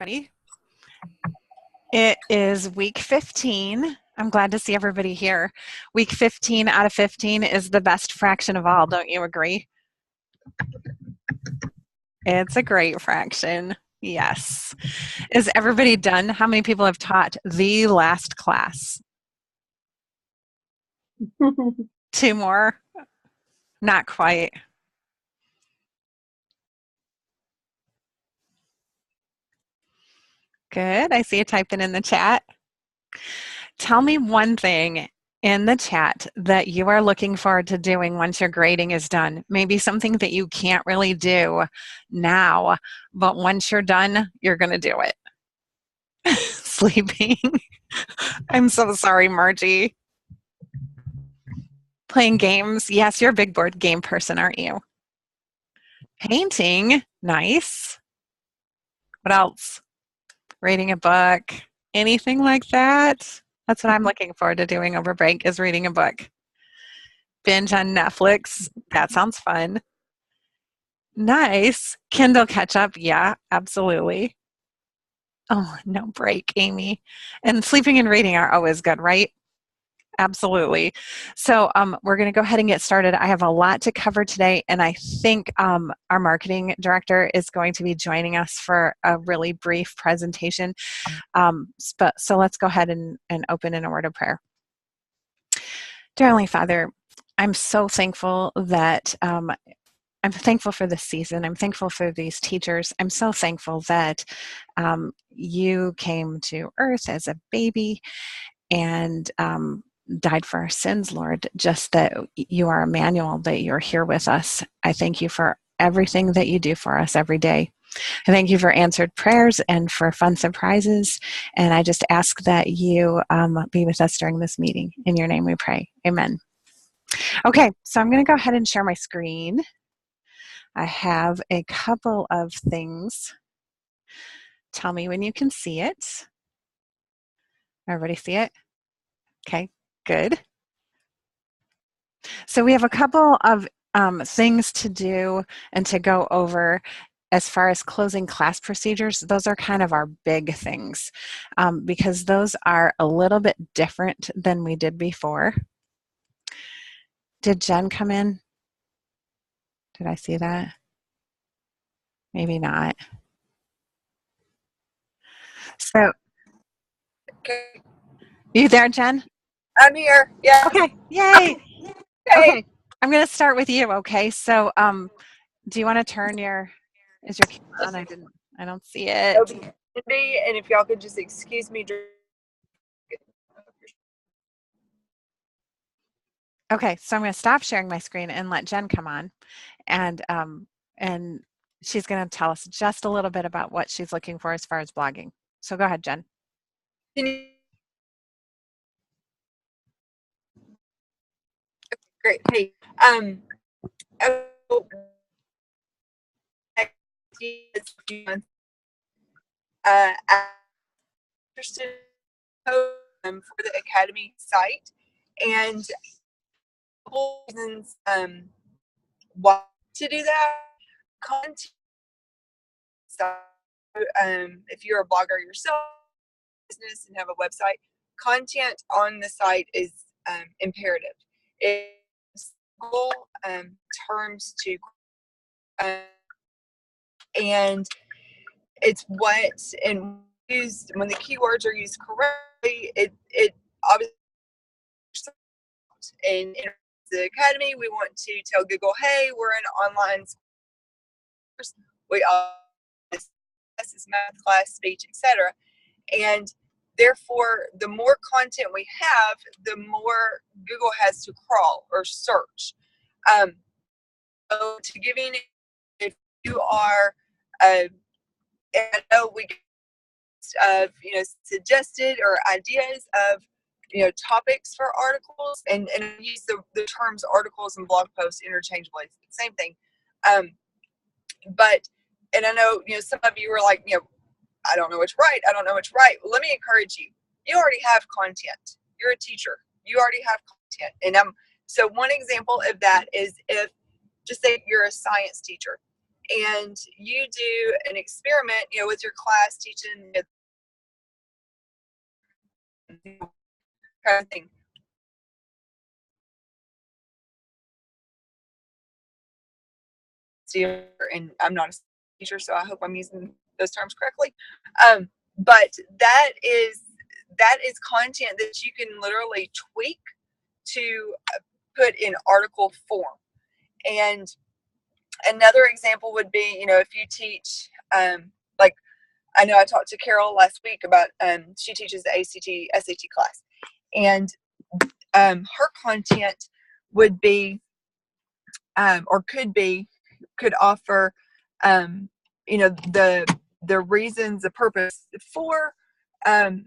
Ready? It is week 15. I'm glad to see everybody here. Week 15 out of 15 is the best fraction of all. Don't you agree? It's a great fraction. Yes. Is everybody done? How many people have taught the last class? Two more? Not quite. Good. I see you typing in the chat. Tell me one thing in the chat that you are looking forward to doing once your grading is done. Maybe something that you can't really do now, but once you're done, you're going to do it. Sleeping. I'm so sorry, Margie. Playing games. Yes, you're a big board game person, aren't you? Painting. Nice. What else? Reading a book. Anything like that? That's what I'm looking forward to doing over break is reading a book. Binge on Netflix. That sounds fun. Nice. Kindle catch up. Yeah, absolutely. Oh, no break, Amy. And sleeping and reading are always good, right? Absolutely. So we're going to go ahead and get started. I have a lot to cover today, and I think our marketing director is going to be joining us for a really brief presentation. So let's go ahead and open in a word of prayer. Dear Heavenly Father, I'm so thankful that I'm thankful for this season. I'm thankful for these teachers. I'm so thankful that you came to earth as a baby and died for our sins, Lord, just that you are Emmanuel, that you're here with us. I thank you for everything that you do for us every day. I thank you for answered prayers and for fun surprises. And I just ask that you be with us during this meeting. In your name we pray. Amen. Okay, so I'm going to go ahead and share my screen. I have a couple of things. Tell me when you can see it. Everybody see it? Okay, good. So we have a couple of things to do and to go over as far as closing class procedures. Those are kind of our big things because those are a little bit different than we did before. Did Jen come in? Did I see that? Maybe not. So, you there, Jen? I'm here. Yeah. Okay. Yay. Okay. I'm going to start with you. Okay. So, do you want to turn is your camera on? I don't see it. And if y'all could just excuse me. Okay. So I'm going to stop sharing my screen and let Jen come on, and she's going to tell us just a little bit about what she's looking for as far as blogging. So go ahead, Jen. Great. Hey, interested for the Academy site, and reasons why to do that. Content. If you're a blogger yourself, business, and have a website, content on the site is imperative. It's Google terms to and it's what and used when the keywords are used correctly. It obviously in the Academy we want to tell Google, hey, we're an online course. We all this math class, speech, etc. And therefore, the more content we have, the more Google has to crawl or search. So to giving, if you are, I know we suggested or ideas of topics for articles, and use the terms articles and blog posts interchangeably. Same thing. But and I know some of you are like I don't know what's right. I don't know what's right. Well, let me encourage you. You already have content. You're a teacher. You already have content. And so one example of that is if, just say you're a science teacher and you do an experiment, with your class teaching kind of thing. And I'm not a teacher, so I hope I'm using those terms correctly. But that is content that you can literally tweak to put in article form. And another example would be, if you teach, like I know I talked to Carol last week about, she teaches the ACT, SAT class, and her content would be, or could offer, the reasons, the purpose for, ACT,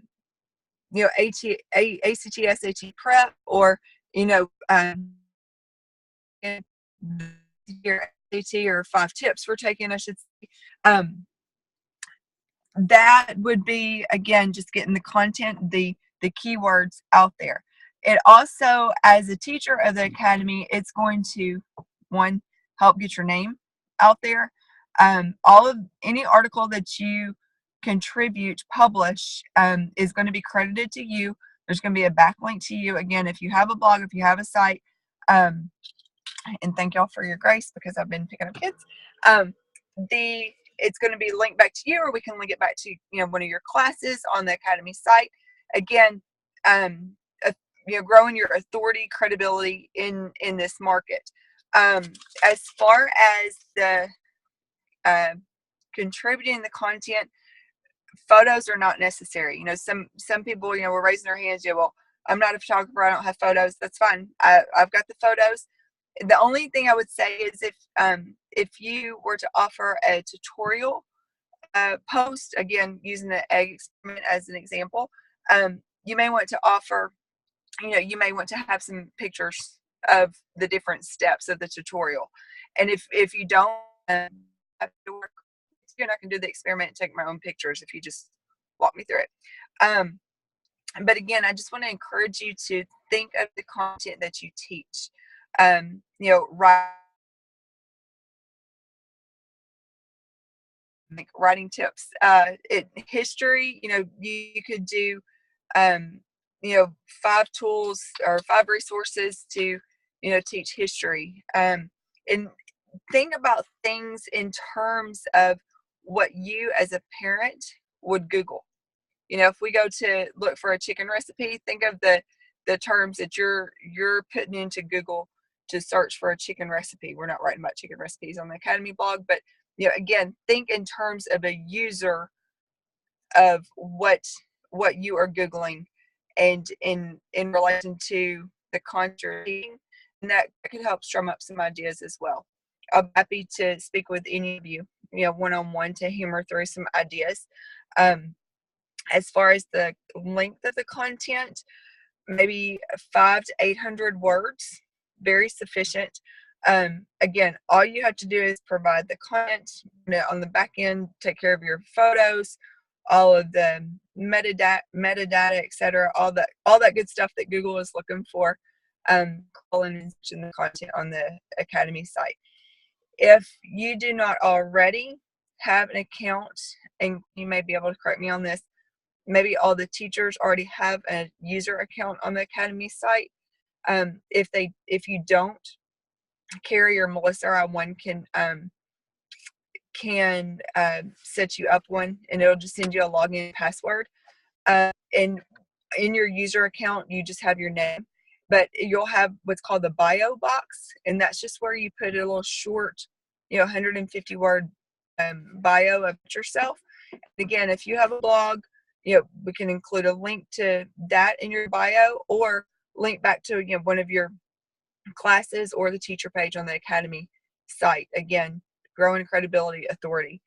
SAT prep, or, your ACT, or 5 tips for taking, I should say. That would be, again, just getting the content, the keywords out there. It also, as a teacher of the academy, it's going to, one, help get your name out there. Any article that you contribute, publish, is going to be credited to you. There's going to be a backlink to you. Again, if you have a blog, if you have a site, and thank y'all for your grace because I've been picking up kids. It's going to be linked back to you, or we can link it back to one of your classes on the academy site. Again, growing your authority, credibility in this market. As far as the contributing the content, photos are not necessary. Some people were raising their hands. Well, I'm not a photographer, I don't have photos. That's fine. I've got the photos. The only thing I would say is if you were to offer a tutorial post, again, using the egg experiment as an example, you may want to offer, you may want to have some pictures of the different steps of the tutorial. And if you don't have to work, I can do the experiment and take my own pictures if you just walk me through it. But again, I just want to encourage you to think of the content that you teach. Writing tips, history, you could do, 5 tools or 5 resources to, teach history. And think about things in terms of what you as a parent would Google. If we go to look for a chicken recipe, think of the terms that you're putting into Google to search for a chicken recipe. We're not writing about chicken recipes on the Academy blog, but again, think in terms of a user of what you are Googling, and in relation to the content, and that could help drum up some ideas as well. I'm happy to speak with any of you, one-on-one, to hammer through some ideas. As far as the length of the content, maybe 500 to 800 words, very sufficient. Again, all you have to do is provide the content, on the back end, take care of your photos, all of the metadata, etc., all that good stuff that Google is looking for. Call and mention the content on the Academy site. If you do not already have an account, and you may be able to correct me on this, maybe all the teachers already have a user account on the Academy site. If you don't, Carrie or Melissa or one can set you up one, and it'll just send you a login password. And in your user account, you just have your name, but you'll have what's called the bio box, and that's just where you put a little short, 150 word bio of yourself. And again, if you have a blog, we can include a link to that in your bio, or link back to one of your classes or the teacher page on the Academy site. Again, growing credibility, authority.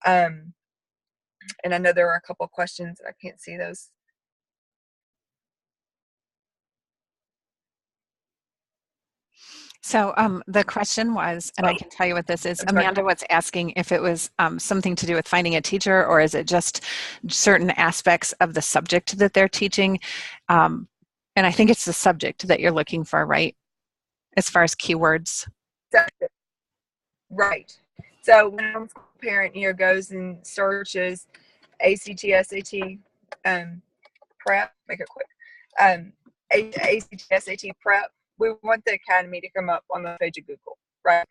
And I know there are a couple of questions, and I can't see those. So the question was, and I can tell you what this is, Amanda was asking if it was something to do with finding a teacher, or is it just certain aspects of the subject that they're teaching? And I think it's the subject that you're looking for, right? As far as keywords. Right. So when a homeschool parent, goes and searches ACT, SAT, prep, make it quick, ACT, SAT prep, we want the academy to come up on the page of Google, right?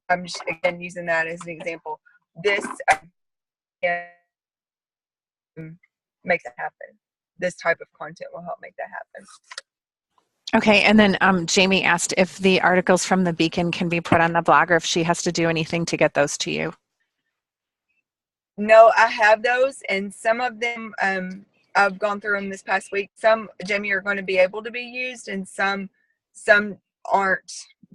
I'm just, again, using that as an example. This makes that happen. This type of content will help make that happen. Okay, and then Jamie asked if the articles from the Beacon can be put on the blog or if she has to do anything to get those to you. No, I have those, and some of them I've gone through them this past week. Some, Jamie, are going to be able to be used, and some aren't.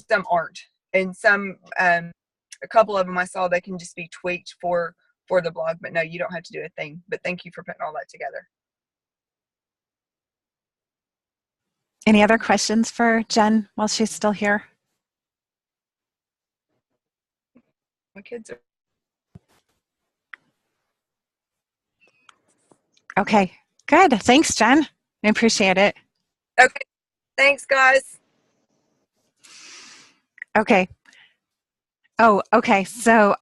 Some aren't, and some a couple of them I saw they can just be tweaked for the blog. But no, you don't have to do a thing. But thank you for putting all that together. Any other questions for Jen while she's still here? My kids are. Okay, good. Thanks, Jen. I appreciate it. Okay, thanks, guys. Okay. Oh, okay. So,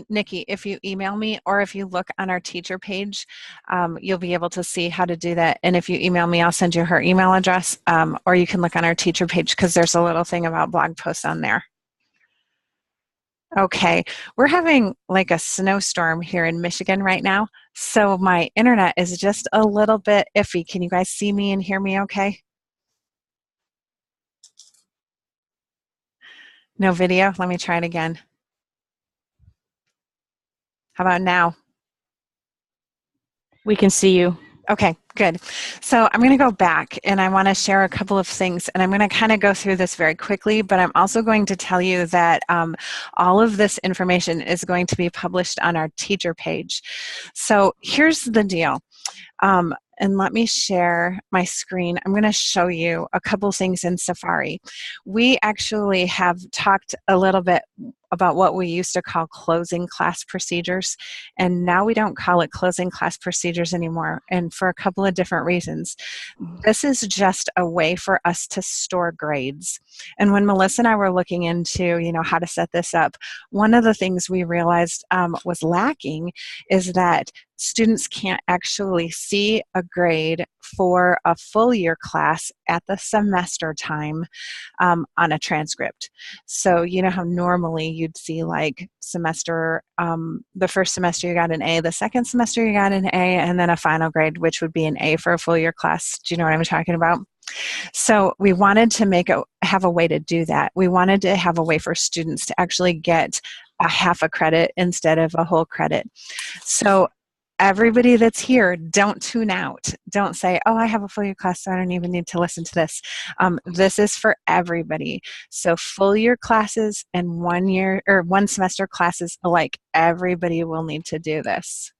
Nikki, if you email me or if you look on our teacher page, you'll be able to see how to do that. And if you email me, I'll send you her email address, or you can look on our teacher page because there's a little thing about blog posts on there. Okay, we're having like a snowstorm here in Michigan right now, so my internet is just a little bit iffy. Can you guys see me and hear me okay? No video? Let me try it again. How about now? We can see you. Okay, good. So I'm going to go back and I want to share a couple of things, and I'm going to kind of go through this very quickly, but I'm also going to tell you that all of this information is going to be published on our teacher page. So here's the deal. And let me share my screen. I'm going to show you a couple things in Safari. We actually have talked a little bit about what we used to call closing class procedures, and now we don't call it closing class procedures anymore, and for a couple of different reasons. This is just a way for us to store grades. And when Melissa and I were looking into, how to set this up, one of the things we realized was lacking is that students can't actually see a grade for a full year class at the semester time on a transcript. So you know how normally you'd see like semester, the first semester you got an A, the second semester you got an A, and then a final grade, which would be an A for a full year class. Do you know what I'm talking about? So we wanted to have a way to do that. We wanted to have a way for students to actually get a half a credit instead of a whole credit. So everybody that's here, don't tune out. Don't say, oh, I have a full year class, so I don't even need to listen to this. This is for everybody. So full year classes and 1 year or 1 semester classes alike, everybody will need to do this.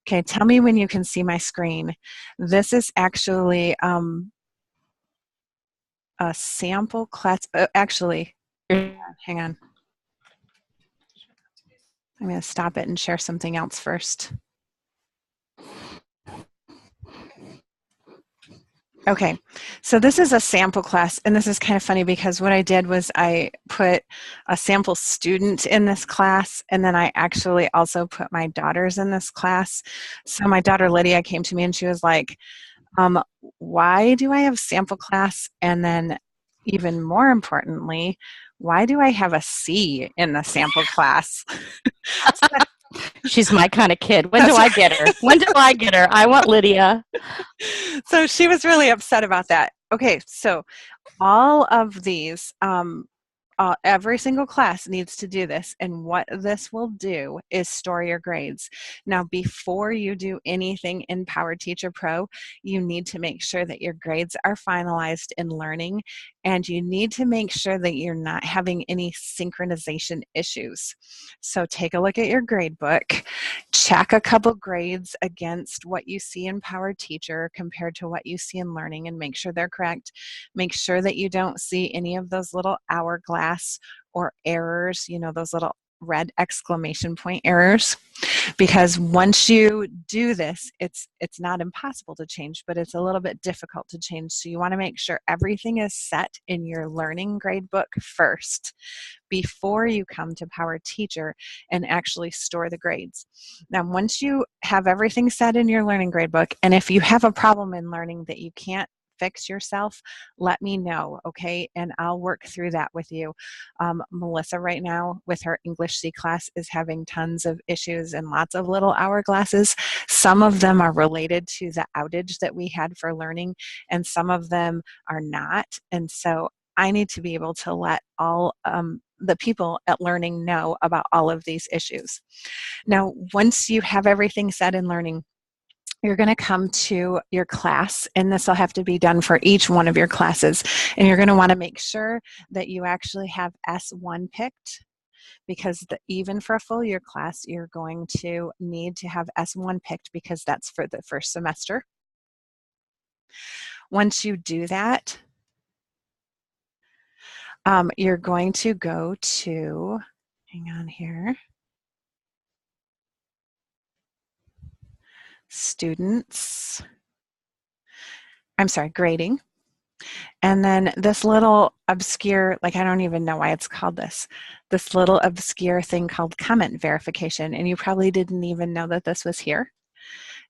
Okay, tell me when you can see my screen. This is actually a sample class. Actually, hang on. I'm going to stop it and share something else first. Okay, so this is a sample class, and this is kind of funny because what I did was I put a sample student in this class, and then I actually also put my daughters in this class. So my daughter Lydia came to me and she was like, why do I have sample class? And then even more importantly, why do I have a C in the sample class? She's my kind of kid. When do I get her? When do I get her? I want Lydia. So she was really upset about that. Okay, so all of these, every single class needs to do this, and what this will do is store your grades. Now, before you do anything in Power Teacher Pro, you need to make sure that your grades are finalized in Learning, and you need to make sure that you're not having any synchronization issues. So take a look at your grade book, check a couple grades against what you see in Power Teacher compared to what you see in Learning, and make sure they're correct. Make sure that you don't see any of those little hourglass or errors, those little red exclamation point errors, because once you do this, it's not impossible to change, but it's a little bit difficult to change. So you want to make sure everything is set in your learning grade book first before you come to Power Teacher and actually store the grades. Now, once you have everything set in your learning grade book, and if you have a problem in learning that you can't fix yourself, let me know, okay? And I'll work through that with you. Melissa right now with her English C class is having tons of issues and lots of little hourglasses. Some of them are related to the outage that we had for learning, and some of them are not. And so I need to be able to let all the people at learning know about all of these issues. Now, once you have everything set in learning, you're going to come to your class, and this will have to be done for each one of your classes. And you're going to want to make sure that you actually have S1 picked, because even for a full year class, you're going to need to have S1 picked because that's for the first semester. Once you do that, you're going to go to, hang on here, students, I'm sorry, grading. And then this little obscure, like I don't even know why it's called this little obscure thing called comment verification. And you probably didn't even know that this was here.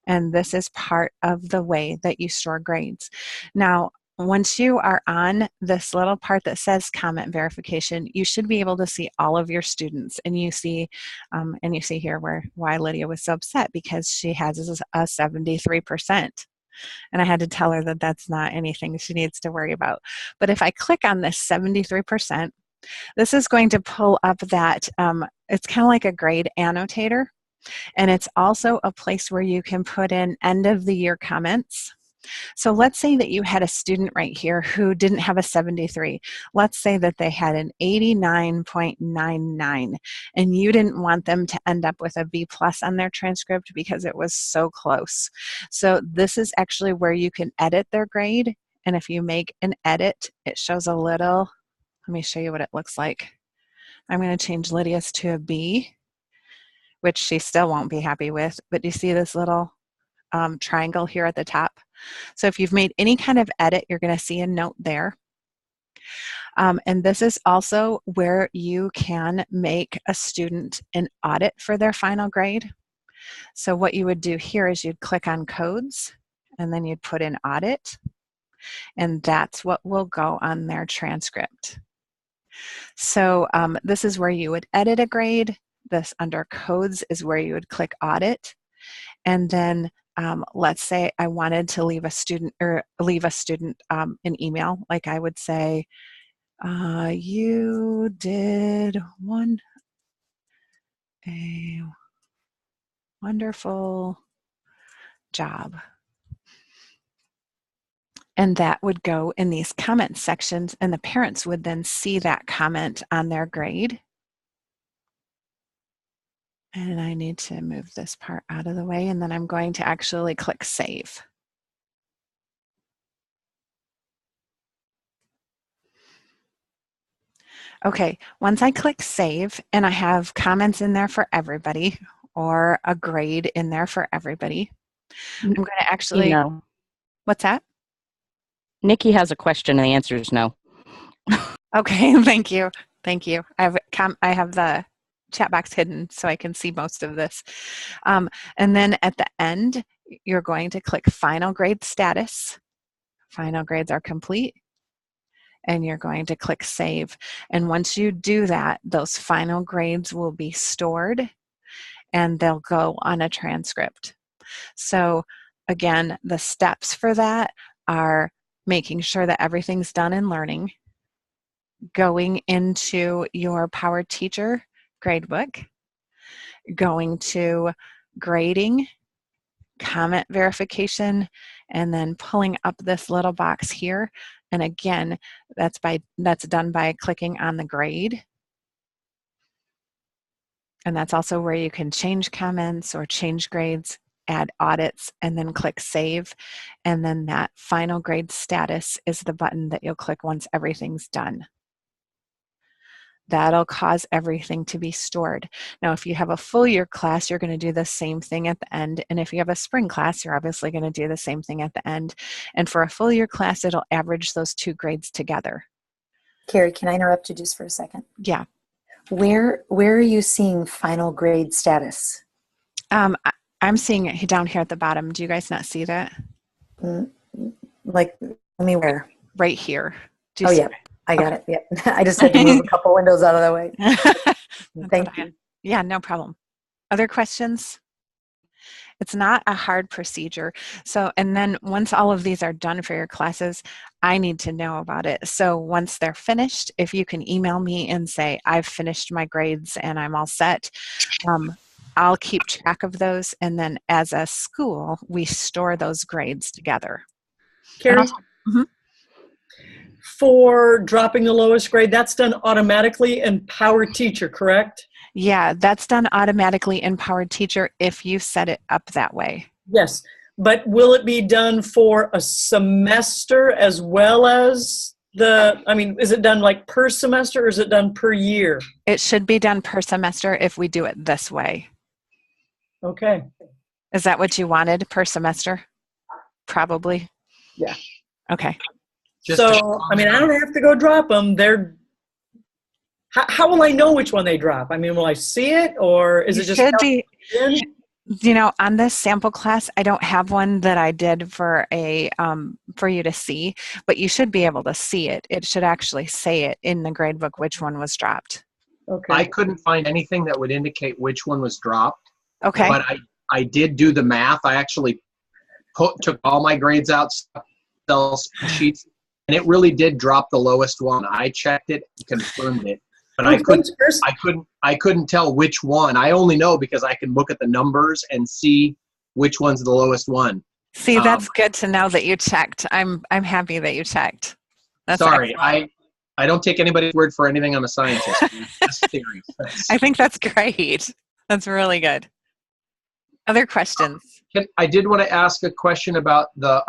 And this is part of the way that you store grades. Now, once you are on this little part that says comment verification, you should be able to see all of your students. And you see here why Lydia was so upset, because she has a 73%. And I had to tell her that that's not anything she needs to worry about. But if I click on this 73%, this is going to pull up that, it's kind of like a grade annotator. And it's also a place where you can put in end of the year comments. So let's say that you had a student right here who didn't have a 73. Let's say that they had an 89.99, and you didn't want them to end up with a B plus on their transcript because it was so close. So this is actually where you can edit their grade. And if you make an edit, it shows a little, let me show you what it looks like. I'm going to change Lydia's to a B, which she still won't be happy with. But you see this little triangle here at the top? So if you've made any kind of edit, you're going to see a note there. And this is also where you can make a student an audit for their final grade. So what you would do here is you'd click on codes, and then you'd put in audit, and that's what will go on their transcript. So this is where you would edit a grade. This under codes is where you would click audit. And then let's say I wanted to leave a student an email, like I would say, you did a wonderful job. And that would go in these comment sections, and the parents would then see that comment on their grade. And I need to move this part out of the way, and then I'm going to actually click save. Okay, once I click save and I have comments in there for everybody, or a grade in there for everybody, I'm going to actually, No. What's that? Nikki has a question and the answer is no. Okay, thank you. Thank you. I have the chat box hidden so I can see most of this. And then at the end, you're going to click final grade status. Final grades are complete. And you're going to click save. And once you do that, those final grades will be stored and they'll go on a transcript. So again, the steps for that are making sure that everything's done in learning, going into your Power Teacher gradebook, going to grading, comment verification, and then pulling up this little box here. And again, that's done by clicking on the grade. And that's also where you can change comments or change grades, add audits, and then click save. And then that final grade status is the button that you'll click once everything's done. that'll cause everything to be stored. Now, if you have a full year class, you're going to do the same thing at the end. And if you have a spring class, you're obviously going to do the same thing at the end. And for a full year class, it'll average those two grades together. Carrie, can I interrupt you just for a second? Yeah. Where are you seeing final grade status? I'm seeing it down here at the bottom. Do you guys not see that? Like, let me where? Right here. Do you Oh, see yeah. I got it. Yep. I just had to move a couple windows out of the way. Thank you. Yeah, no problem. Other questions? It's not a hard procedure. So, and then once all of these are done for your classes, I need to know about it. So once they're finished, if you can email me and say, I've finished my grades and I'm all set, I'll keep track of those. And then as a school, we store those grades together. Carrie, for dropping the lowest grade, that's done automatically in Power Teacher, correct? Yeah, that's done automatically in Power Teacher if you set it up that way. Yes, but will it be done for a semester as well as is it done like per semester or is it done per year? It should be done per semester if we do it this way. Okay. Is that what you wanted, per semester? Probably. Yeah. Okay. I don't have to go drop them. How will I know which one they drop? I mean, will I see it, or is it just should be? You know, on this sample class, I don't have one that I did for for you to see, but you should be able to see it. It should actually say it in the gradebook which one was dropped. Okay. I couldn't find anything that would indicate which one was dropped. Okay. But I did do the math. I actually took all my grades out, Excel spreadsheets, and it really did drop the lowest one. I checked it, confirmed it, but I couldn't tell which one. I only know because I can look at the numbers and see which one's the lowest one. See, that's good to know that you checked. I'm happy that you checked. That's sorry, excellent. I don't take anybody's word for anything. I'm a scientist. That's theory. I think that's great. That's really good. Other questions? I did want to ask a question about the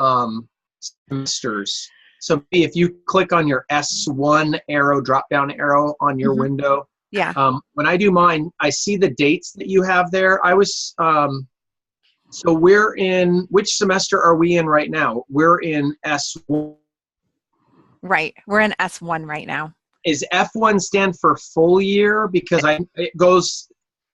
semesters. So if you click on your S1 arrow, drop-down arrow on your window, yeah. When I do mine, I see the dates that you have there. So we're in, which semester are we in right now? We're in S1. Right. We're in S1 right now. Is F1 stand for full year? Because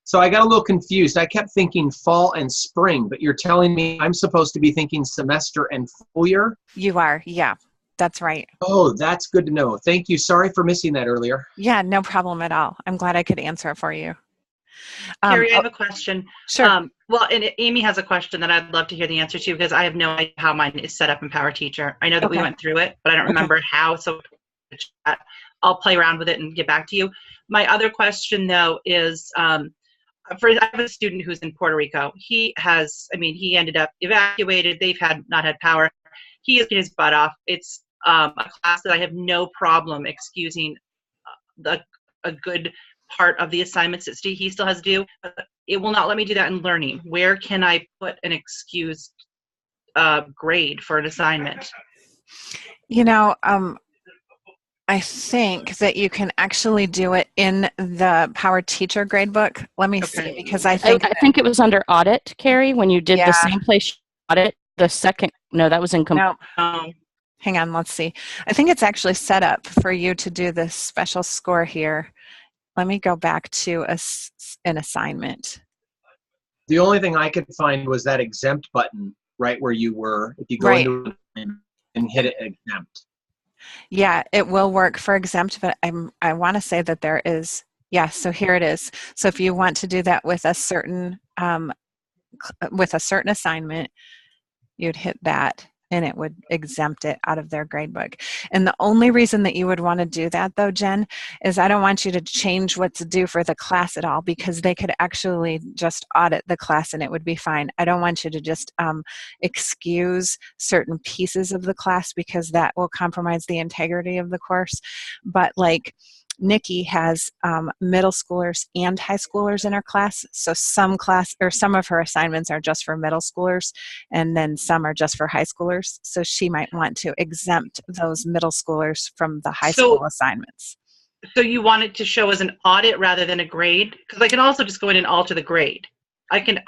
so I got a little confused. I kept thinking fall and spring, but you're telling me I'm supposed to be thinking semester and full year? You are, yeah. That's right. Oh, that's good to know. Thank you. Sorry for missing that earlier. Yeah, no problem at all. I'm glad I could answer it for you. Carrie, I have a question. Sure. And Amy has a question that I'd love to hear the answer to because I have no idea how mine is set up in Power Teacher. I know that we went through it, but I don't remember how. So I'll play around with it and get back to you. My other question, though, is I have a student who's in Puerto Rico. He ended up evacuated. They've not had power. He is getting his butt off. It's a class that I have no problem excusing a good part of the assignments that he still has to do. It will not let me do that in learning. Where can I put an excused grade for an assignment? You know, I think that you can actually do it in the Power Teacher gradebook. Let me see, because I think it was under audit, Carrie, when you did the same place audit. The second, no, that was in. No. Hang on, let's see. I think it's actually set up for you to do this special score here. Let me go back to an assignment. The only thing I could find was that exempt button right where you were. If you go into it and hit it exempt. Yeah, it will work for exempt, but I want to say that there is, so here it is. So if you want to do that with a certain assignment, you'd hit that and it would exempt it out of their gradebook. And the only reason that you would want to do that, though, Jen, is I don't want you to change what's due for the class at all, because they could actually just audit the class and it would be fine. I don't want you to just excuse certain pieces of the class, because that will compromise the integrity of the course. But like Nikki has middle schoolers and high schoolers in her class. So some of her assignments are just for middle schoolers, and then some are just for high schoolers. So she might want to exempt those middle schoolers from the high school assignments. So you want it to show as an audit rather than a grade? Because I can also just go in and alter the grade. I can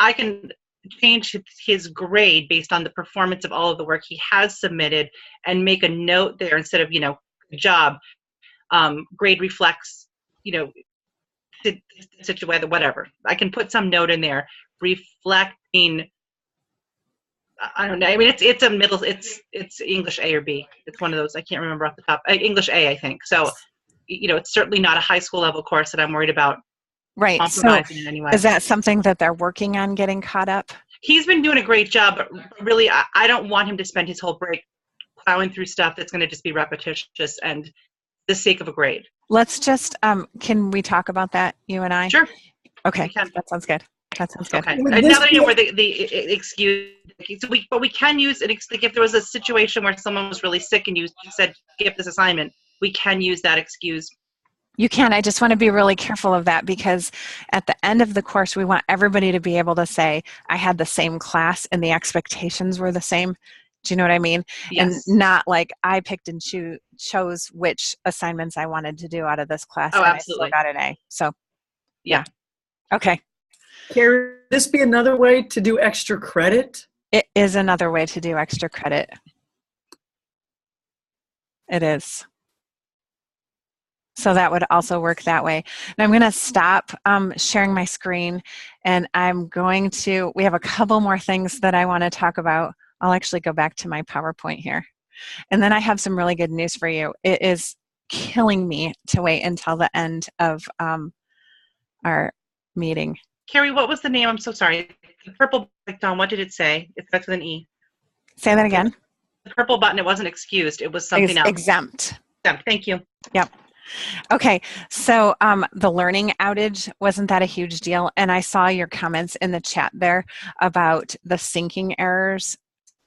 change his grade based on the performance of all of the work he has submitted and make a note there instead of, good job. Grade reflects, situation, whatever. I can put some note in there reflecting. I don't know. I mean, it's English A or B. It's one of those. I can't remember off the top. English A, I think. So, it's certainly not a high school level course that I'm worried about Right. So compromising in any way. is that something that they're working on getting caught up? He's been doing a great job, but really, I don't want him to spend his whole break plowing through stuff that's going to just be repetitious and the sake of a grade. Let's just, can we talk about that, you and I? Sure. Okay. We can. That sounds good. That sounds good. Okay. Would Now this that I know be- where the excuse, but we can use it. Like if there was a situation where someone was really sick and you said, skip this assignment, we can use that excuse. You can. I just want to be really careful of that because at the end of the course, we want everybody to be able to say, I had the same class and the expectations were the same. Do you know what I mean? Yes. And not like I picked and chose which assignments I wanted to do out of this class. Oh, and absolutely. I still got an A. So, Yeah. Okay. Carrie, would this be another way to do extra credit? It is another way to do extra credit. It is. So that would also work that way. And I'm going to stop sharing my screen and we have a couple more things that I want to talk about. I'll actually go back to my PowerPoint here. And then I have some really good news for you. It is killing me to wait until the end of our meeting. Carrie, what was the name? I'm so sorry. The purple button, what did it say? It starts with an E. Say that again. The purple button, it wasn't excused. It was something else. Exempt. Thank you. Yep. Okay, so the learning outage, wasn't that a huge deal? And I saw your comments in the chat there about the syncing errors.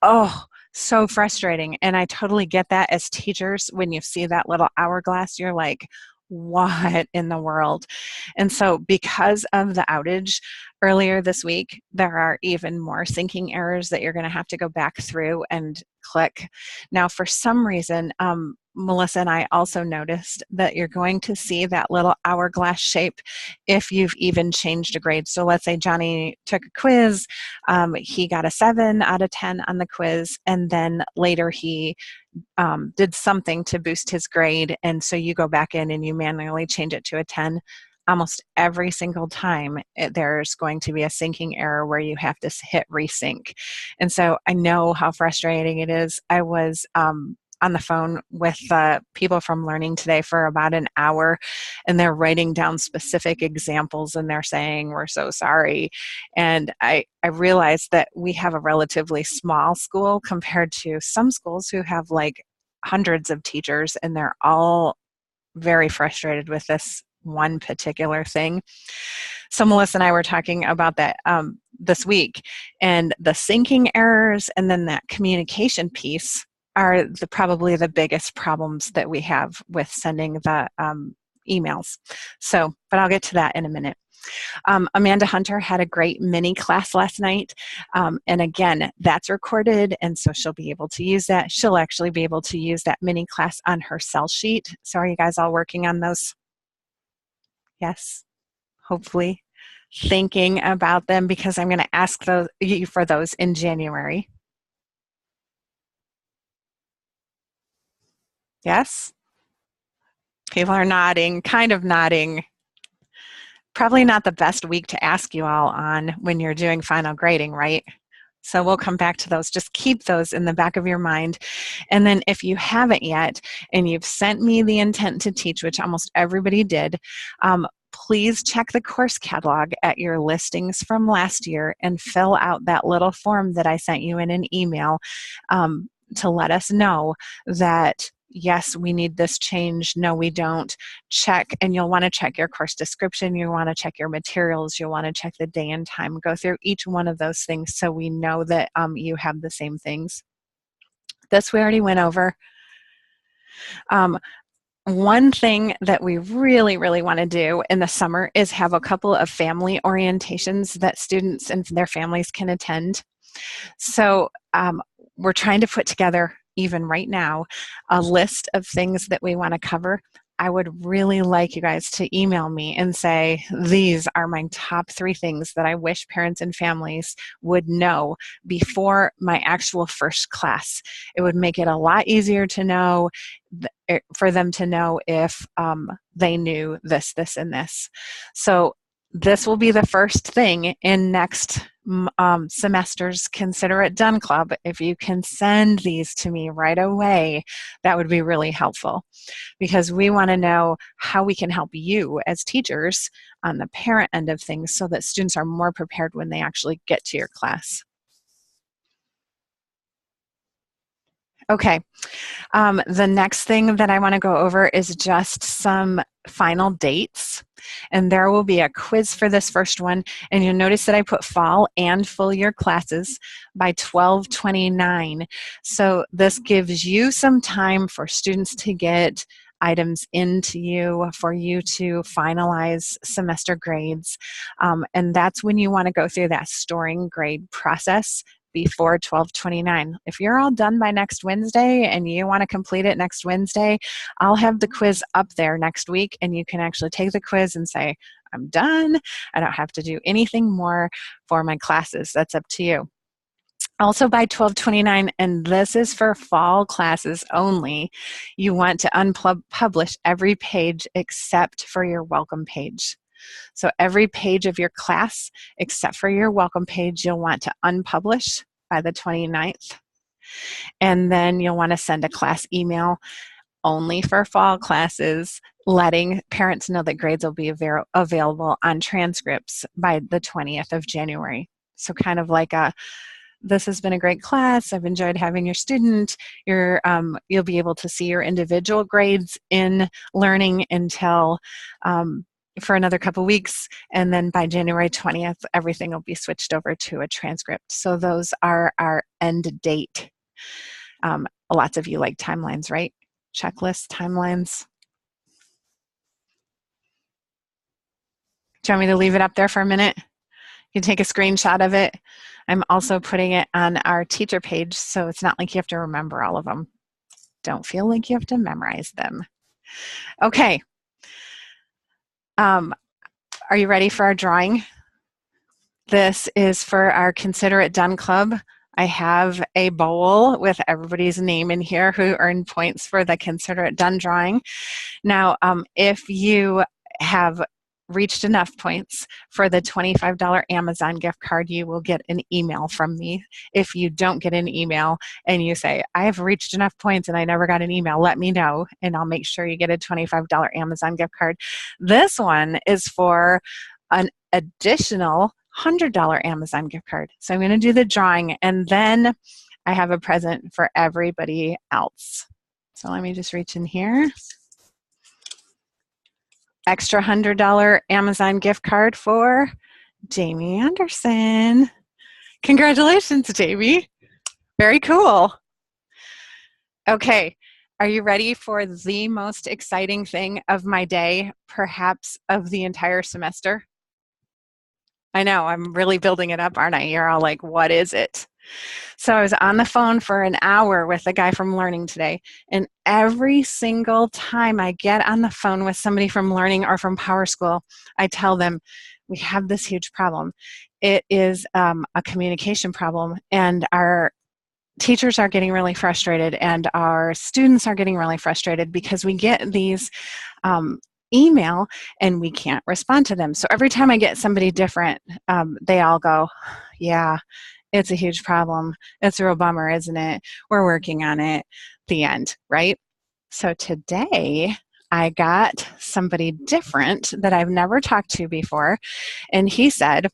Oh, so frustrating. And I totally get that as teachers. When you see that little hourglass, you're like, what in the world? And so because of the outage earlier this week, there are even more syncing errors that you're going to have to go back through and click. Now, for some reason, Melissa and I also noticed that you're going to see that little hourglass shape if you've even changed a grade. So let's say Johnny took a quiz, he got a 7 out of 10 on the quiz, and then later he did something to boost his grade, and so you go back in and you manually change it to a 10. Almost every single time there's going to be a syncing error where you have to hit resync. And so I know how frustrating it is. I was on the phone with people from Learning Today for about an hour, and they're writing down specific examples and they're saying, we're so sorry. And I realized that we have a relatively small school compared to some schools who have like hundreds of teachers, and they're all very frustrated with this one particular thing. So Melissa and I were talking about that this week, and the syncing errors and then that communication piece are probably the biggest problems that we have with sending the emails. So, but I'll get to that in a minute. Amanda Hunter had a great mini class last night. And again, that's recorded, and so she'll be able to use that. She'll actually be able to use that mini class on her cell sheet. So are you guys all working on those? Yes, hopefully. Thinking about them, because I'm going to ask you for those in January. Yes? People are nodding, kind of nodding. Probably not the best week to ask you all on when you're doing final grading, right? So we'll come back to those. Just keep those in the back of your mind. And then if you haven't yet, and you've sent me the intent to teach, which almost everybody did, please check the course catalog at your listings from last year and fill out that little form that I sent you in an email to let us know that yes, we need this change. No, we don't. Check, and you'll want to check your course description. You want to check your materials. You'll want to check the day and time. Go through each one of those things so we know that you have the same things. This we already went over. One thing that we really, really want to do in the summer is have a couple of family orientations that students and their families can attend. So we're trying to put together, even right now, a list of things that we want to cover. I would really like you guys to email me and say, these are my top 3 things that I wish parents and families would know before my actual first class. It would make it a lot easier to know, for them to know if they knew this, this, and this. So this will be the first thing in next semester's Consider It Done Club. If you can send these to me right away, that would be really helpful, because we want to know how we can help you as teachers on the parent end of things so that students are more prepared when they actually get to your class. Okay, the next thing that I want to go over is just some final dates. And there will be a quiz for this first one. And you'll notice that I put fall and full year classes by 12/29. So this gives you some time for students to get items into you, for you to finalize semester grades. And that's when you want to go through that storing grade process before 12/29. If you're all done by next Wednesday and you want to complete it next Wednesday, I'll have the quiz up there next week, and you can actually take the quiz and say, I'm done. I don't have to do anything more for my classes. That's up to you. Also by 12/29, and this is for fall classes only, you want to unpublish every page except for your welcome page. So every page of your class, except for your welcome page, you'll want to unpublish by the 29th. And then you'll want to send a class email only for fall classes, letting parents know that grades will be available on transcripts by the 20th of January. So kind of like this has been a great class. I've enjoyed having your student. You'll be able to see your individual grades in learning until for another couple weeks, and then by January 20th, everything will be switched over to a transcript. So those are our end date. Lots of you like timelines, right? Checklists, timelines. Do you want me to leave it up there for a minute? You can take a screenshot of it. I'm also putting it on our teacher page, so it's not like you have to remember all of them. Don't feel like you have to memorize them. Okay. Are you ready for our drawing? This is for our Consider It Done Club. I have a bowl with everybody's name in here who earned points for the Consider It Done drawing. Now, if you have reached enough points for the $25 Amazon gift card, you will get an email from me. If you don't get an email and you say, I have reached enough points and I never got an email, let me know and I'll make sure you get a $25 Amazon gift card. This one is for an additional $100 Amazon gift card. So I'm going to do the drawing, and then I have a present for everybody else. So let me just reach in here. Extra $100 Amazon gift card for Jamie Anderson. Congratulations, Jamie. Very cool. Okay, are you ready for the most exciting thing of my day, perhaps of the entire semester? I know, I'm really building it up, aren't I? You're all like, what is it? So I was on the phone for an hour with a guy from Learning today, and every single time I get on the phone with somebody from Learning or from PowerSchool, I tell them, we have this huge problem. It is a communication problem, and our teachers are getting really frustrated, and our students are getting really frustrated because we get these email and we can't respond to them. So every time I get somebody different, they all go, yeah, it's a huge problem. It's a real bummer, isn't it? We're working on it. The end, right? So today I got somebody different that I've never talked to before, and he said,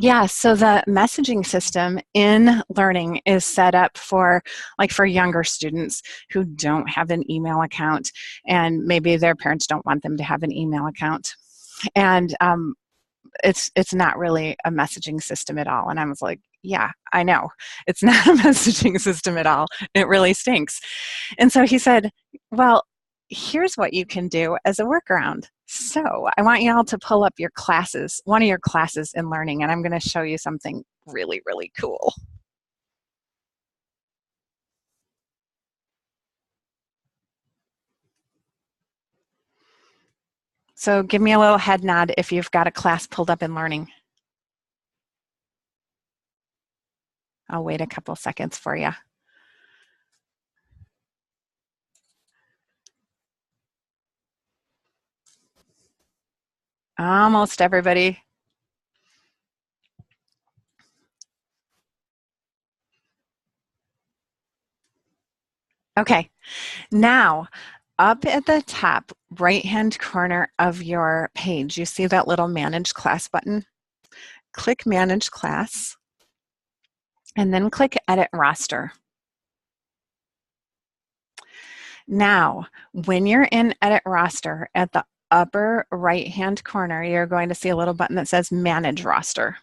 yeah, so the messaging system in Learning is set up for younger students who don't have an email account, and maybe their parents don't want them to have an email account. And it's not really a messaging system at all. And I was like, yeah, I know. It's not a messaging system at all. It really stinks. And so he said, well, here's what you can do as a workaround. So I want you all to pull up your classes, one of your classes in Learning, and I'm going to show you something really, really cool. So give me a little head nod if you've got a class pulled up in Learning. I'll wait a couple seconds for you. Almost everybody. Okay, now up at the top right-hand corner of your page, you see that little Manage Class button? Click Manage Class, and then click Edit Roster. Now, when you're in Edit Roster, at the upper right-hand corner, you're going to see a little button that says Manage Roster.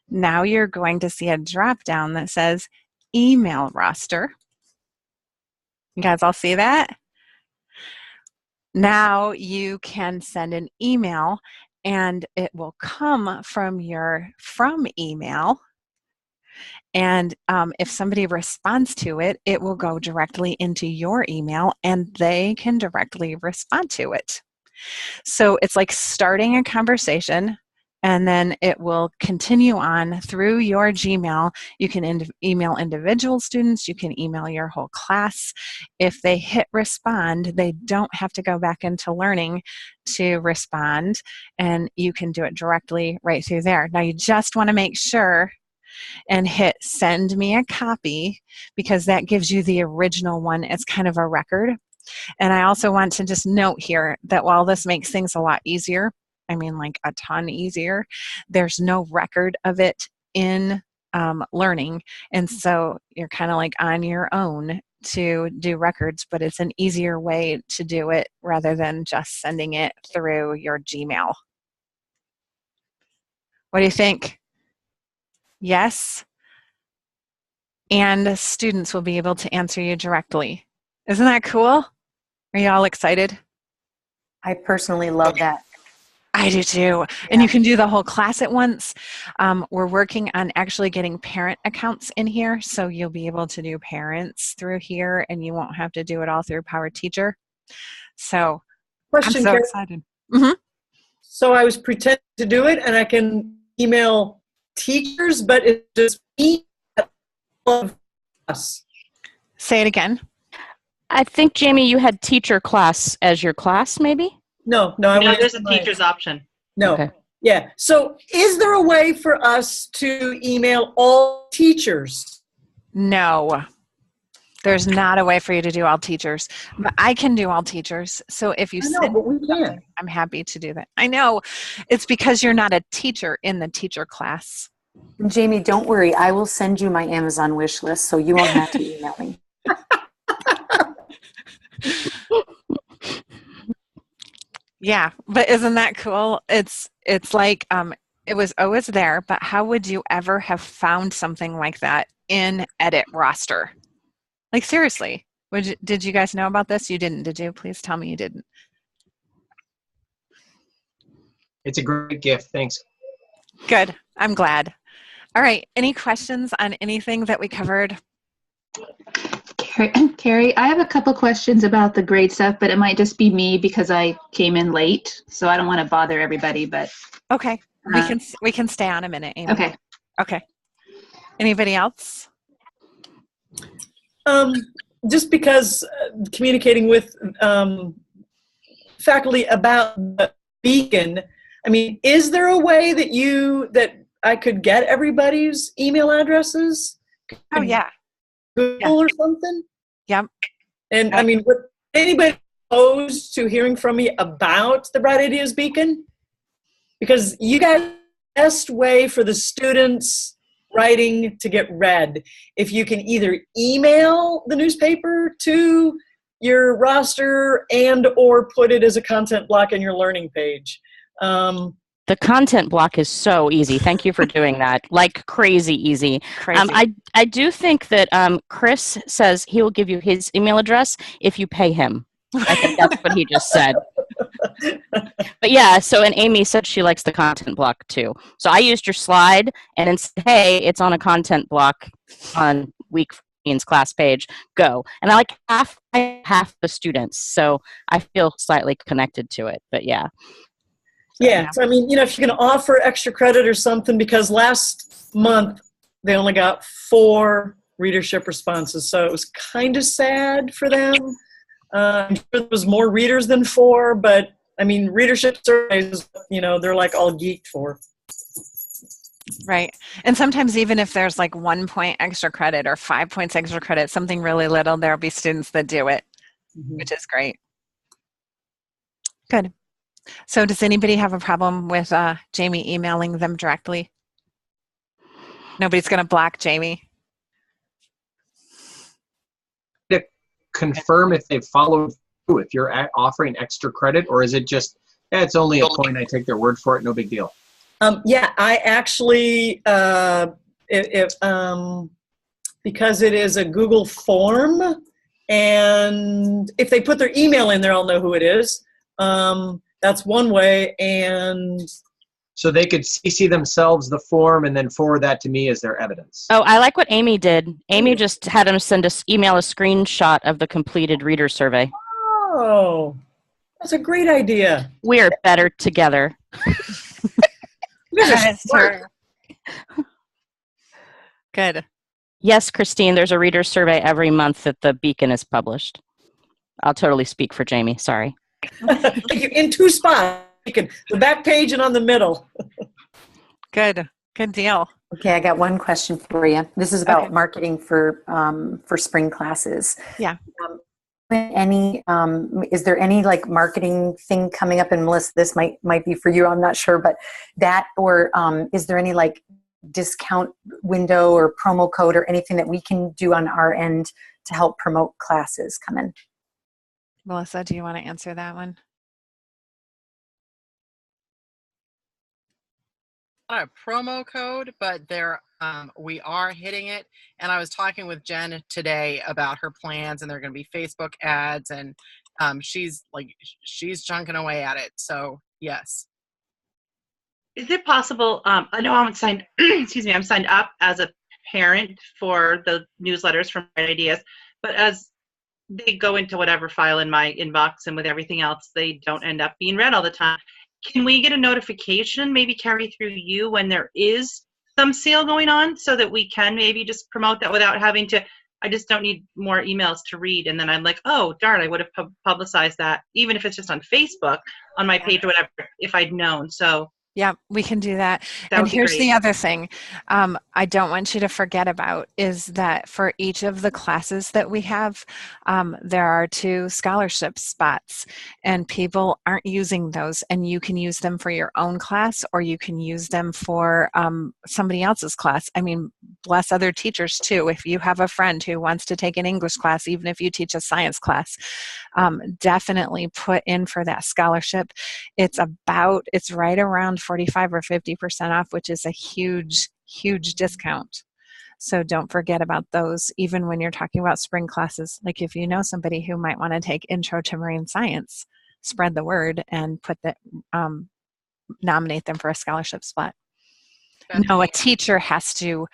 Now you're going to see a drop-down that says Email Roster. You guys all see that? Now you can send an email and it will come from your From email. And if somebody responds to it, it will go directly into your email and they can directly respond to it. So it's like starting a conversation, and then it will continue on through your Gmail. You can email individual students, you can email your whole class. If they hit respond, they don't have to go back into Learning to respond, and you can do it directly right through there. Now you just want to make sure and hit Send Me a Copy, because that gives you the original one. It's kind of a record. And I also want to just note here that while this makes things a lot easier, I mean like a ton easier, there's no record of it in Learning. And so you're kind of like on your own to do records, but it's an easier way to do it rather than just sending it through your Gmail. What do you think? Yes? And students will be able to answer you directly. Isn't that cool? Are you all excited? I personally love that. I do too. And you can do the whole class at once. We're working on actually getting parent accounts in here, so you'll be able to do parents through here and you won't have to do it all through PowerTeacher. So Question, I'm so Karen. excited. Mm-hmm. So I was pretending to do it, and I can email teachers, but it's just me of us. Say it again. I think, Jamie, you had teacher class as your class, maybe? No, No, went there's to a my- teacher's option. No. Okay. Yeah. So is there a way for us to email all teachers? No. There's not a way for you to do all teachers, but I can do all teachers. So if you I know, send but we something, can't. I'm happy to do that. I know it's because you're not a teacher in the teacher class. Jamie, don't worry. I will send you my Amazon wish list so you won't have to email me. Yeah, but isn't that cool? It's like it was always there, but how would you ever have found something like that in Edit Roster? Like seriously, did you guys know about this? You didn't, did you? Please tell me you didn't. It's a great gift. Thanks. Good. I'm glad. All right. Any questions on anything that we covered? Carrie, I have a couple questions about the grade stuff, but it might just be me because I came in late, so I don't want to bother everybody. But Okay, we can stay on a minute, Amy. okay. Okay. Anybody else? Just because communicating with faculty about the beacon, I mean, is there a way that I could get everybody's email addresses? Oh yeah. Google or something? Yep. And I mean, would anybody opposed to hearing from me about the Bright Ideas Beacon? Because you guys are the best way for the students writing to get read. If you can either email the newspaper to your roster and or put it as a content block in your learning page. The content block is so easy. Thank you for doing that. Like crazy easy. Crazy. I do think that Chris says he will give you his email address if you pay him. I think that's what he just said. But yeah, and Amy said she likes the content block too. So I used your slide and then said, hey, it's on a content block on week Christine's class page, go. And I like half the students, so I feel slightly connected to it. But yeah. Yeah, so, I mean, if you can offer extra credit or something, because last month they only got 4 readership responses, so it was kind of sad for them. I'm sure there was more readers than 4, but I mean, readership surveys, they're like all geeked for. Right. And sometimes even if there's like 1 point extra credit or 5 points extra credit, something really little, there'll be students that do it, which is great. Good. So does anybody have a problem with Jamie emailing them directly? Nobody's going to block Jamie. To confirm if they've followed through, if you're offering extra credit, or is it just, it's only a point, I take their word for it, no big deal? Yeah, I actually, because it is a Google form, and if they put their email in there, I'll know who it is. That's one way, and so they could CC themselves the form and then forward that to me as their evidence. Oh, I like what Amy did. Amy just had them email a screenshot of the completed reader survey. Oh, that's a great idea. We're better together. Good. Yes, Christine, there's a reader survey every month that the Beacon is published. I'll totally speak for Jamie, sorry. In 2 spots, the back page and on the middle. Good deal. Okay, I got one question for you. This is about marketing for spring classes. Yeah. Is there any like marketing thing coming up? And Melissa, this might be for you, I'm not sure, but that, or is there any like discount window or promo code or anything that we can do on our end to help promote classes coming? Melissa, do you want to answer that one? Not a promo code, but we are hitting it. And I was talking with Jen today about her plans, and they're going to be Facebook ads, and she's chunking away at it. So yes. Is it possible? I know I'm signed. Excuse me, I'm signed up as a parent for the newsletters from Bright Ideas, but as they go into whatever file in my inbox and with everything else, they don't end up being read all the time. Can we get a notification, maybe carry through you, when there is some sale going on, so that we can maybe just promote that without having to, I just don't need more emails to read. And then I'm like, oh, darn, I would have publicized that, even if it's just on Facebook, on my page or whatever, if I'd known. So yeah, we can do that. That And would be here's great. the other thing I don't want you to forget about is that for each of the classes that we have, there are 2 scholarship spots, and people aren't using those, and you can use them for your own class, or you can use them for somebody else's class. I mean, bless other teachers too. If you have a friend who wants to take an English class, even if you teach a science class, definitely put in for that scholarship. It's right around 45 or 50% off, which is a huge discount. So don't forget about those, even when you're talking about spring classes. Like if you know somebody who might want to take Intro to Marine Science, spread the word and nominate them for a scholarship spot. No, a teacher has to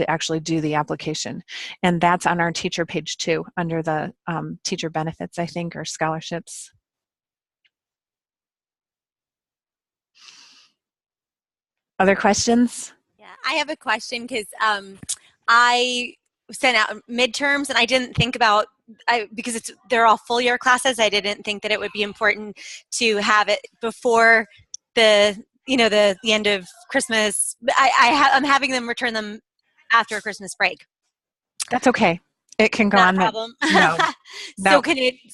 actually do the application, and that's on our teacher page too, under the teacher benefits, I think, or scholarships. Other questions? Yeah, I have a question because I sent out midterms and I didn't think about, because they're all full year classes, I didn't think that it would be important to have it before the end of Christmas. I'm having them return them after Christmas break. That's okay. It can go on. Problem. No.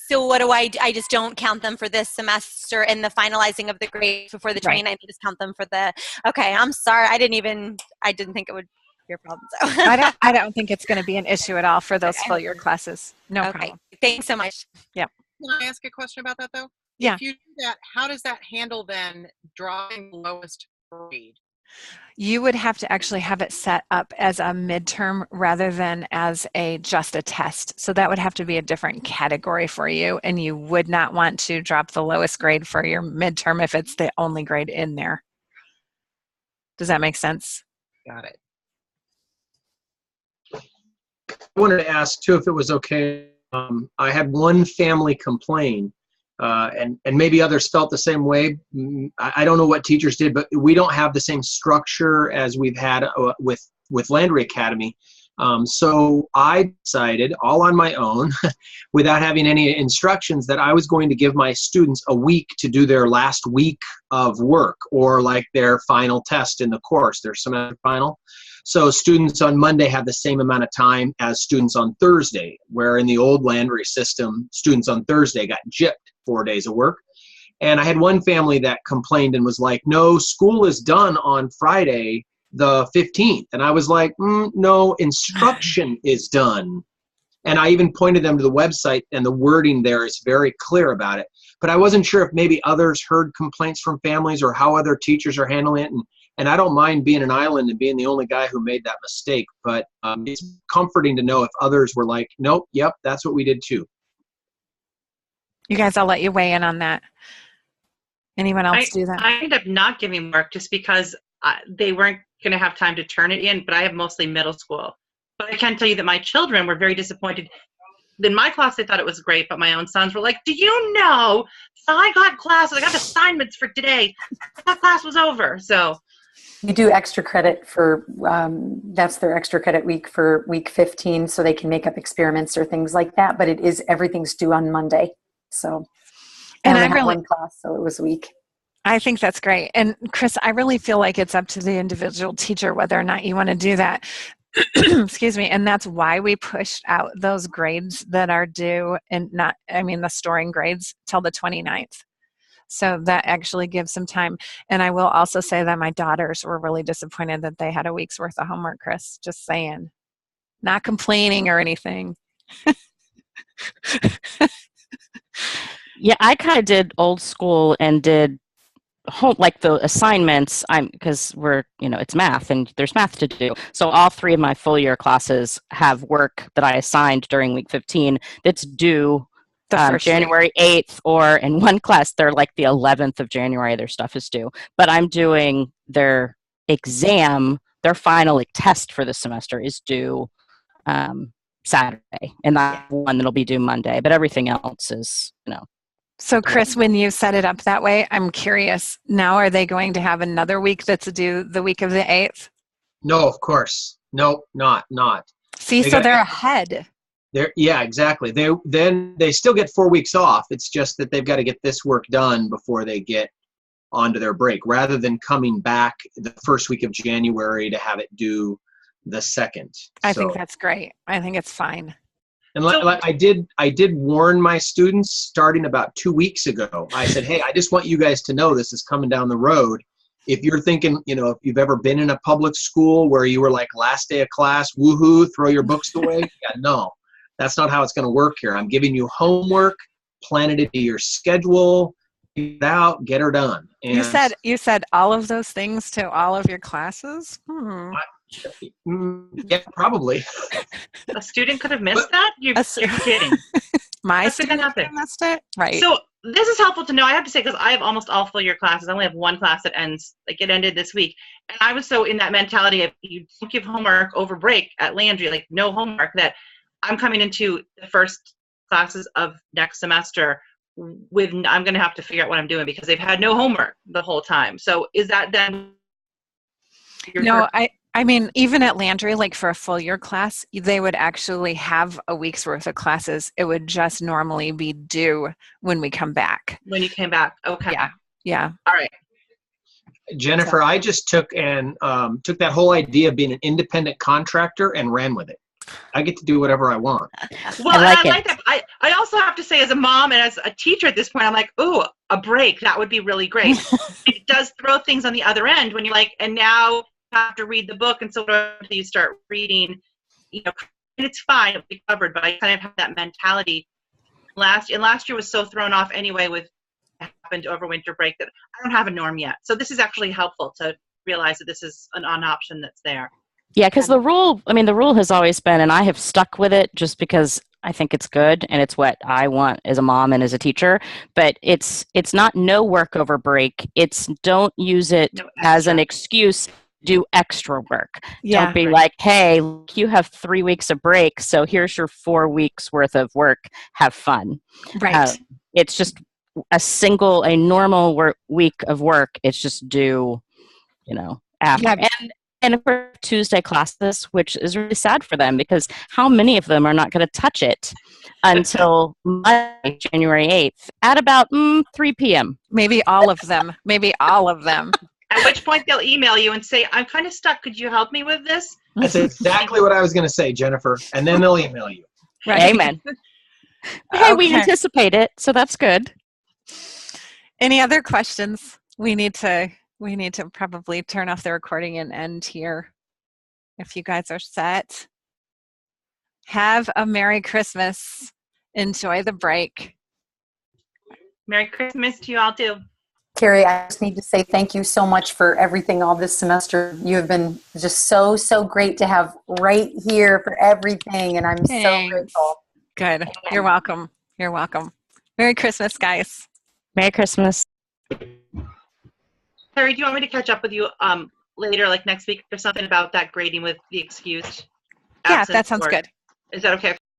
So what do I just don't count them for this semester and the finalizing of the grade before the training. Right. I just count them for okay, I'm sorry. I didn't think it would be a problem. So. I don't think it's going to be an issue at all for those full year classes. No problem. Thanks so much. Yeah. Can I ask a question about that though? Yeah. If you do that, how does that handle then dropping the lowest grade? You would have to actually have it set up as a midterm rather than as just a test. So that would have to be a different category for you, and you would not want to drop the lowest grade for your midterm if it's the only grade in there. Does that make sense? Got it. wanted to ask too if it was okay. I had one family complain, and maybe others felt the same way. I don't know what teachers did, but we don't have the same structure as we've had with Landry Academy. So I decided all on my own, without having any instructions, that I was going to give my students a week to do their last week of work, or like their final test in the course, their semester final. So students on Monday had the same amount of time as students on Thursday, where in the old Landry system, students on Thursday got gypped 4 days of work. And I had one family that complained and was like, no, school is done on Friday the 15th. And I was like, no, instruction is done. And I even pointed them to the website, and the wording there is very clear about it. But I wasn't sure if maybe others heard complaints from families or how other teachers are handling it. And I don't mind being an island and being the only guy who made that mistake, but it's comforting to know if others were like, nope, yep, that's what we did too. You guys, I'll let you weigh in on that. Anyone else do that? I ended up not giving work just because they weren't going to have time to turn it in, but I have mostly middle school. But I can tell you that my children were very disappointed. In my class, they thought it was great, but my own sons were like, do you know, I got classes, I got assignments for today. That class was over, so. You do extra credit for, that's their extra credit week for week 15, so they can make up experiments or things like that, but it is, everything's due on Monday. So, and I I only had really, one class, so it was a week. I think that's great. And Chris, I really feel like it's up to the individual teacher whether or not you want to do that. Excuse me. And that's why we pushed out those grades that are due, and the storing grades till the 29th. So that actually gives some time. And I will also say that my daughters were really disappointed that they had a week's worth of homework, Chris. Just saying. Not complaining or anything. Yeah, I kind of did old school and did like the assignments. Because we're, it's math and there's math to do. So all three of my full year classes have work that I assigned during week 15 that's due January 8th, or in one class, they're like the 11th of January, their stuff is due. But I'm doing their exam, their final test for the semester is due Saturday. And that one that'll be due Monday. But everything else is, So Chris, when you set it up that way, I'm curious, now are they going to have another week that's due the week of the 8th? No, of course. No, not. See, so they're ahead. Yeah, exactly. They still get 4 weeks off. It's just that they've got to get this work done before they get onto their break, rather than coming back the first week of January to have it due the 2nd. I think that's great. I think it's fine. And I did warn my students starting about 2 weeks ago. I said, hey, I just want you guys to know this is coming down the road. If you're thinking, if you've ever been in a public school where you were like last day of class, woohoo, throw your books away. Yeah, no. That's not how it's going to work here. I'm giving you homework, plan it into your schedule, get it out, get her done. And you said all of those things to all of your classes? Yeah, probably. A student could have missed that? You're kidding. My student could have missed it? Right. So this is helpful to know. I have to say, because I have almost all full year classes. I only have one class that ends, it ended this week. And I was so in that mentality of you don't give homework over break at Landry, like no homework, that I'm coming into the first classes of next semester with, I'm going to have to figure out what I'm doing because they've had no homework the whole time. So is that then? No, I mean, even at Landry, like for a full year class, they would actually have a week's worth of classes. It would just normally be due when we come back. When you came back. Okay. Yeah. All right. Jennifer, I just took that whole idea of being an independent contractor and ran with it. I get to do whatever I want. Well, I like that. I also have to say, as a mom and as a teacher at this point, I'm like, ooh, a break. That would be really great. It does throw things on the other end when you're like, and now you have to read the book. And so until you start reading, and it's fine, it'll be covered. But I kind of have that mentality. Last year was so thrown off anyway with what happened over winter break that I don't have a norm yet. So this is actually helpful to realize that this is an option that's there. Yeah, because the rule has always been, and I have stuck with it just because I think it's good and it's what I want as a mom and as a teacher, but it's not no work over break. It's don't use it as an excuse do extra work. Yeah. Don't be like, hey, look, you have 3 weeks of break, so here's your 4 weeks worth of work. Have fun. Right. It's just a normal week of work. It's just due, after. Yeah. And of course, Tuesday classes, which is really sad for them because how many of them are not going to touch it until Monday, January 8th at about 3 p.m. Maybe all of them. Maybe all of them. At which point they'll email you and say, I'm kind of stuck. Could you help me with this? That's exactly what I was going to say, Jennifer. And then they'll email you. Right. Amen. Hey, we Okay. anticipate it, so that's good. Any other questions? We need to probably turn off the recording and end here. If you guys are set. Have a Merry Christmas. Enjoy the break. Merry Christmas to you all too. Carrie, I just need to say thank you so much for everything all this semester. You have been just so great to have right here for everything, and I'm so Thanks. grateful. Good. You're welcome. You're welcome. Merry Christmas, guys. Merry Christmas. Terry, do you want me to catch up with you later, like next week or something about that grading with the excused Yeah, absence? that sounds or- good. Is that okay?